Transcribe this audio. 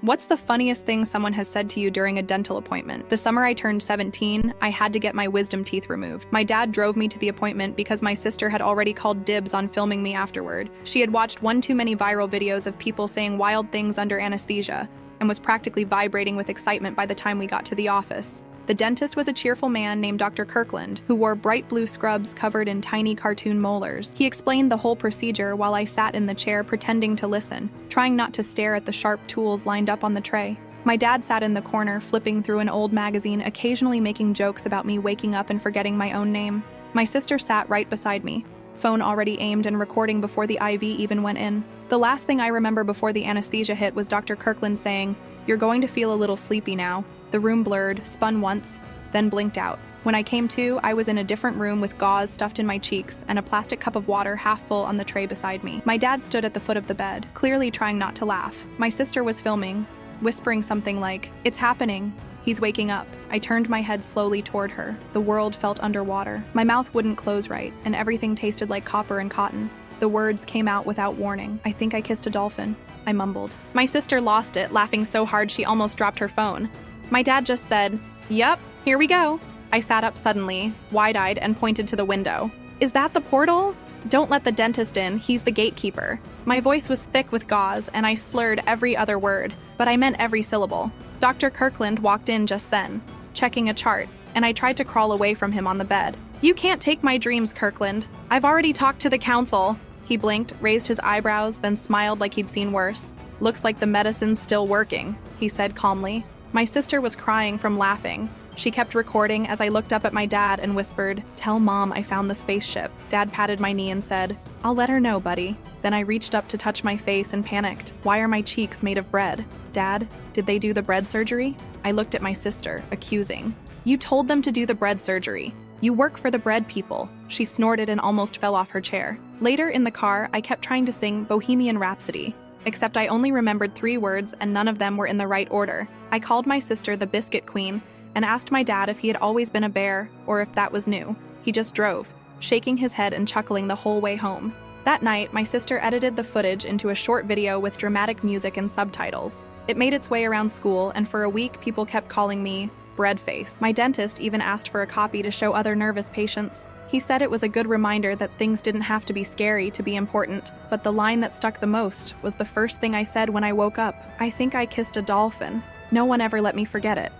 What's the funniest thing someone has said to you during a dental appointment? The summer I turned 17, I had to get my wisdom teeth removed. My dad drove me to the appointment because my sister had already called dibs on filming me afterward. She had watched one too many viral videos of people saying wild things under anesthesia and was practically vibrating with excitement by the time we got to the office. The dentist was a cheerful man named Dr. Kirkland, who wore bright blue scrubs covered in tiny cartoon molars. He explained the whole procedure while I sat in the chair pretending to listen, trying not to stare at the sharp tools lined up on the tray. My dad sat in the corner, flipping through an old magazine, occasionally making jokes about me waking up and forgetting my own name. My sister sat right beside me, phone already aimed and recording before the IV even went in. The last thing I remember before the anesthesia hit was Dr. Kirkland saying, "You're going to feel a little sleepy now." The room blurred, spun once, then blinked out. When I came to, I was in a different room with gauze stuffed in my cheeks and a plastic cup of water half full on the tray beside me. My dad stood at the foot of the bed, clearly trying not to laugh. My sister was filming, whispering something like, "It's happening. He's waking up." I turned my head slowly toward her. The world felt underwater. My mouth wouldn't close right, and everything tasted like copper and cotton. The words came out without warning. "I think I kissed a dolphin," I mumbled. My sister lost it, laughing so hard she almost dropped her phone. My dad just said, "Yep, here we go." I sat up suddenly, wide-eyed, and pointed to the window. "Is that the portal? Don't let the dentist in, he's the gatekeeper." My voice was thick with gauze, and I slurred every other word, but I meant every syllable. Dr. Kirkland walked in just then, checking a chart, and I tried to crawl away from him on the bed. "You can't take my dreams, Kirkland. I've already talked to the council." He blinked, raised his eyebrows, then smiled like he'd seen worse. "Looks like the medicine's still working," he said calmly. My sister was crying from laughing. She kept recording as I looked up at my dad and whispered, "Tell Mom I found the spaceship." Dad patted my knee and said, "I'll let her know, buddy." Then I reached up to touch my face and panicked. Why are my cheeks made of bread? Dad, did they do the bread surgery? I looked at my sister, accusing. "You told them to do the bread surgery. You work for the bread people." She snorted and almost fell off her chair. Later in the car, I kept trying to sing Bohemian Rhapsody, except I only remembered 3 words and none of them were in the right order. I called my sister the Biscuit Queen and asked my dad if he had always been a bear or if that was new. He just drove, shaking his head and chuckling the whole way home. That night, my sister edited the footage into a short video with dramatic music and subtitles. It made its way around school, and for a week, people kept calling me Breadface. My dentist even asked for a copy to show other nervous patients. He said it was a good reminder that things didn't have to be scary to be important, but the line that stuck the most was the first thing I said when I woke up. "I think I kissed a dolphin." No one ever let me forget it.